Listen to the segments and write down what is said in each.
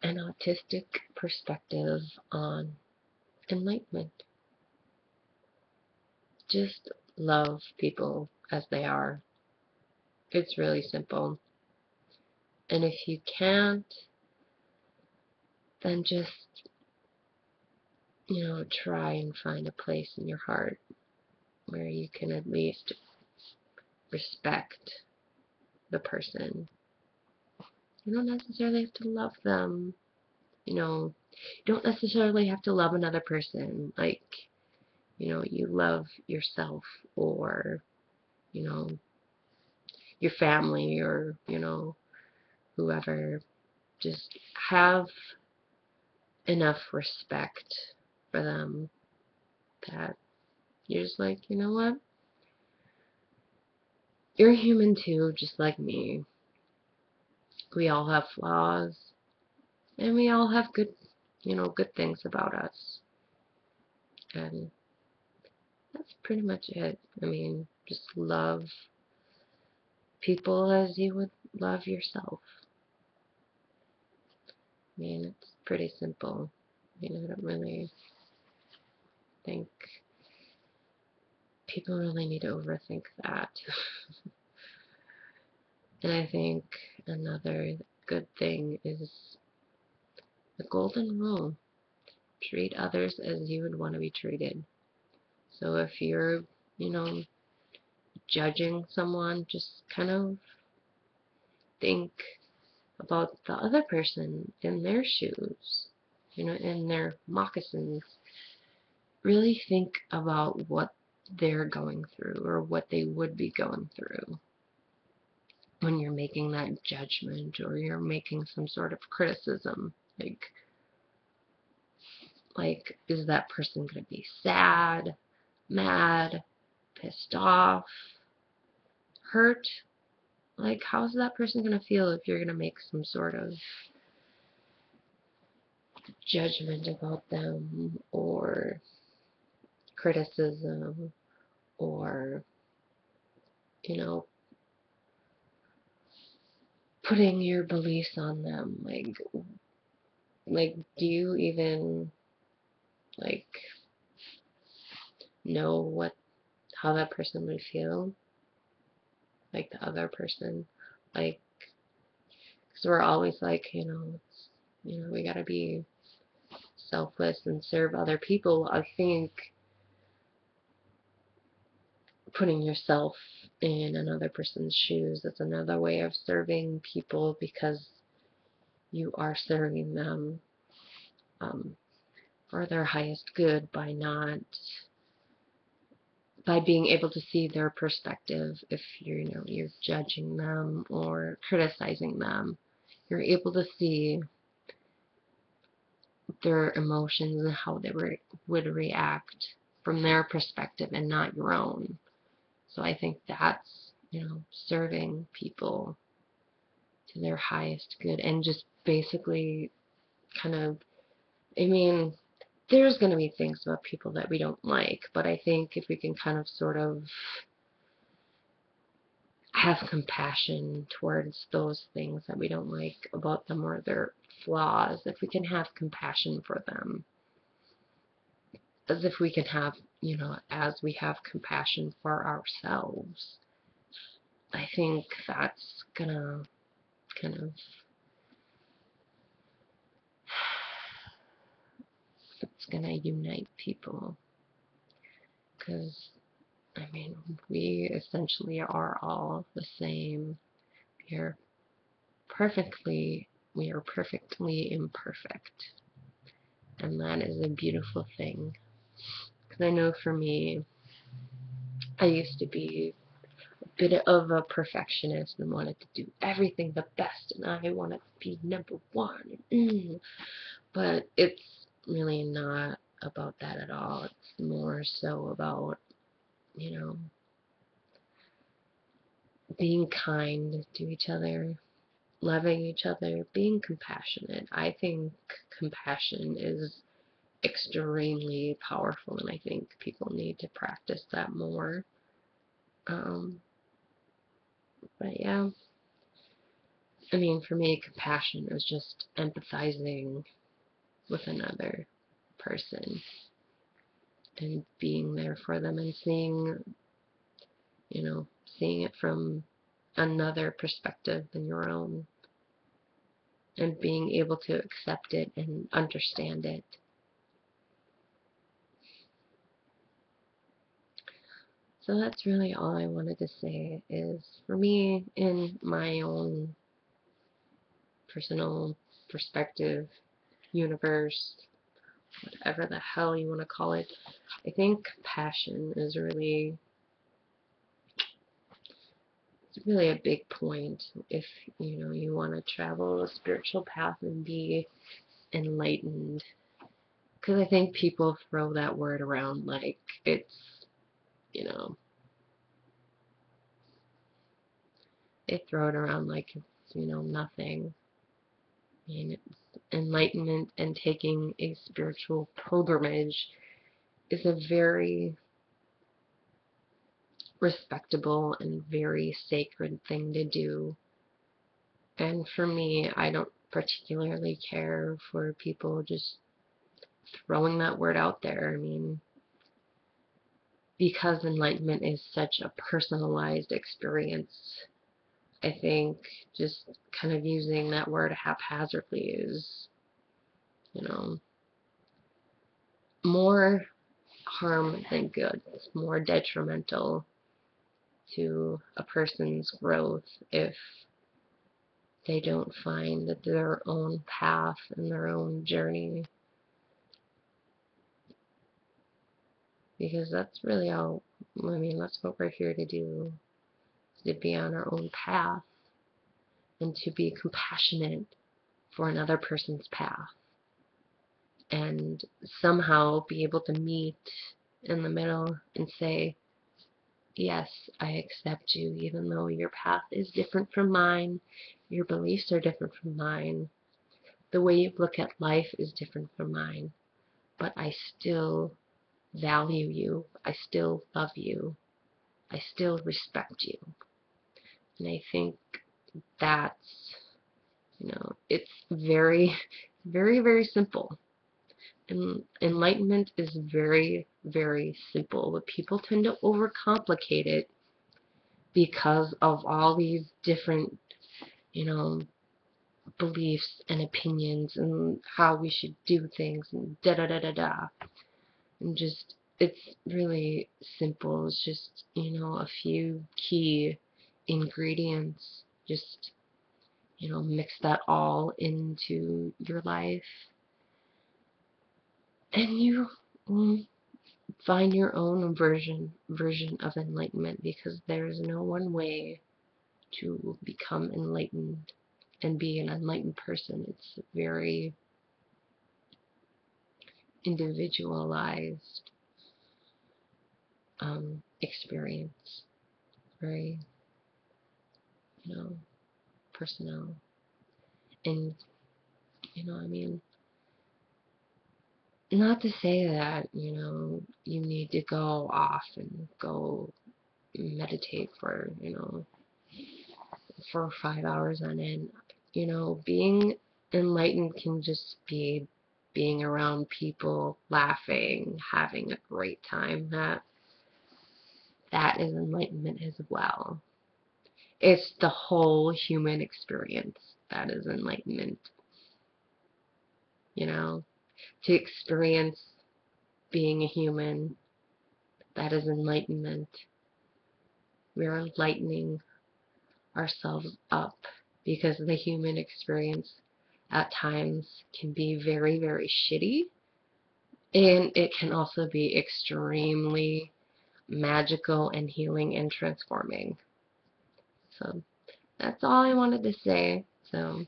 an autistic perspective on enlightenment. Just love people as they are. It's really simple. And if you can't, then just, try and find a place in your heart where you can at least respect the person. You don't necessarily have to love them. You don't necessarily have to love another person. Like, you love yourself, or, you know, your family, or, whoever. Just have enough respect for them that you're just like, you know what? You're human too, just like me. We all have flaws, and we all have good things about us. And that's pretty much it. I mean, just love people as you would love yourself. I mean, it's pretty simple. I don't really think people really need to overthink that. And I think another good thing is the golden rule. Treat others as you would want to be treated. So if you're, you know, judging someone, just kind of think about the other person in their shoes, in their moccasins. Really think about what they're going through, or what they would be going through when you're making that judgment, or you're making some sort of criticism. Like, is that person going to be sad, mad, pissed off, hurt? Like, how's that person going to feel if you're going to make some sort of judgment about them, or criticism, or, you know, putting your beliefs on them? Like, do you even, like, know how that person would feel? Like, the other person? Like, because we're always like, we gotta be selfless and serve other people. I think putting yourself in another person's shoes is another way of serving people, because you are serving them for their highest good by being able to see their perspective. If you're judging them or criticizing them, you're able to see their emotions and how they would react from their perspective and not your own. So I think that's, serving people to their highest good, and just basically kind of, I mean, there's going to be things about people that we don't like, but I think if we can kind of sort of have compassion towards those things that we don't like about them, or their flaws, if we can have compassion for them, as if we can have, as we have compassion for ourselves, I think that's gonna kind of, it's gonna unite people. Because, I mean, we essentially are all the same. We are we are perfectly imperfect. And that is a beautiful thing. Because I know for me, I used to be a bit of a perfectionist and wanted to do everything the best, and I wanted to be number one. But it's really not about that at all. It's more so about, being kind to each other, loving each other, being compassionate. I think compassion is extremely powerful, and I think people need to practice that more. But yeah, I mean, for me, compassion is just empathizing with another person and being there for them and seeing, seeing it from another perspective than your own and being able to accept it and understand it. So that's really all I wanted to say is, for me, in my own personal perspective, universe, whatever the hell you want to call it, I think compassion is really, it's really a big point if, you want to travel a spiritual path and be enlightened. Because I think people throw that word around like it's, you know, they throw it around like it's, nothing. I mean, enlightenment and taking a spiritual pilgrimage is a very respectable and very sacred thing to do. And for me, I don't particularly care for people just throwing that word out there. I mean, because enlightenment is such a personalized experience, I think just kind of using that word haphazardly is, more harm than good. It's more detrimental to a person's growth if they don't find their own path and their own journey. Because that's really all, that's what we're here to do, to be on our own path and to be compassionate for another person's path and somehow be able to meet in the middle and say, yes, I accept you, even though your path is different from mine, your beliefs are different from mine, the way you look at life is different from mine, but I still value you, I still love you, I still respect you. And I think that's, it's very, very, very simple. And enlightenment is very, very simple, but people tend to overcomplicate it because of all these different, beliefs and opinions and how we should do things and da da da da da. And just, it's really simple. It's just, a few key ingredients. Just, mix that all into your life. And you will find your own version of enlightenment, because there's no one way to become enlightened and be an enlightened person. It's a very individualized experience, very, personal. And, not to say that, you need to go off and go meditate for, for 5 hours on end. Being enlightened can just be being around people, laughing, having a great time. That is enlightenment as well. It's the whole human experience that is enlightenment. To experience being a human, that is enlightenment. We're lightening ourselves up, because the human experience at times can be very, very shitty, and it can also be extremely magical and healing and transforming. So that's all I wanted to say. So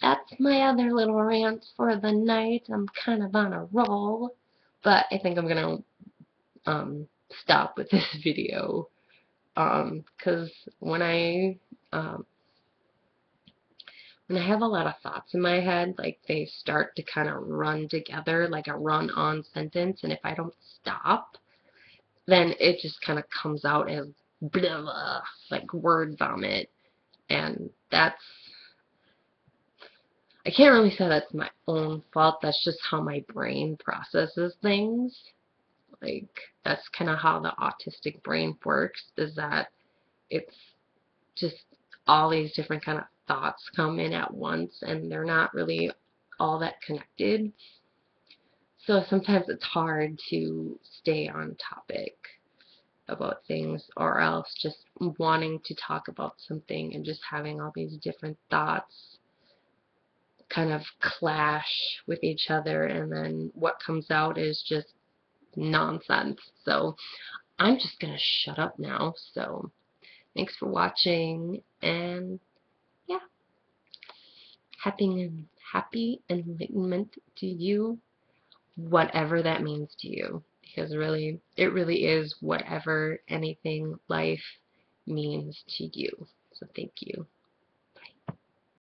that's my other little rant for the night. I'm kind of on a roll, but I think I'm gonna stop with this video, because when I have a lot of thoughts in my head, like they start to kind of run together, like a run-on sentence, and if I don't stop, then it just kind of comes out as blah, blah, like word vomit, and that's I can't really say that's my own fault. That's just how my brain processes things. Like, that's kind of how the autistic brain works, is that it's just all these different kind of thoughts come in at once, and they're not really all that connected. So sometimes it's hard to stay on topic about things, or else just wanting to talk about something and just having all these different thoughts kind of clash with each other, and then what comes out is just nonsense. So I'm just gonna shut up now. So thanks for watching, and yeah, happy enlightenment to you, whatever that means to you, because really, it really is whatever anything life means to you. So thank you.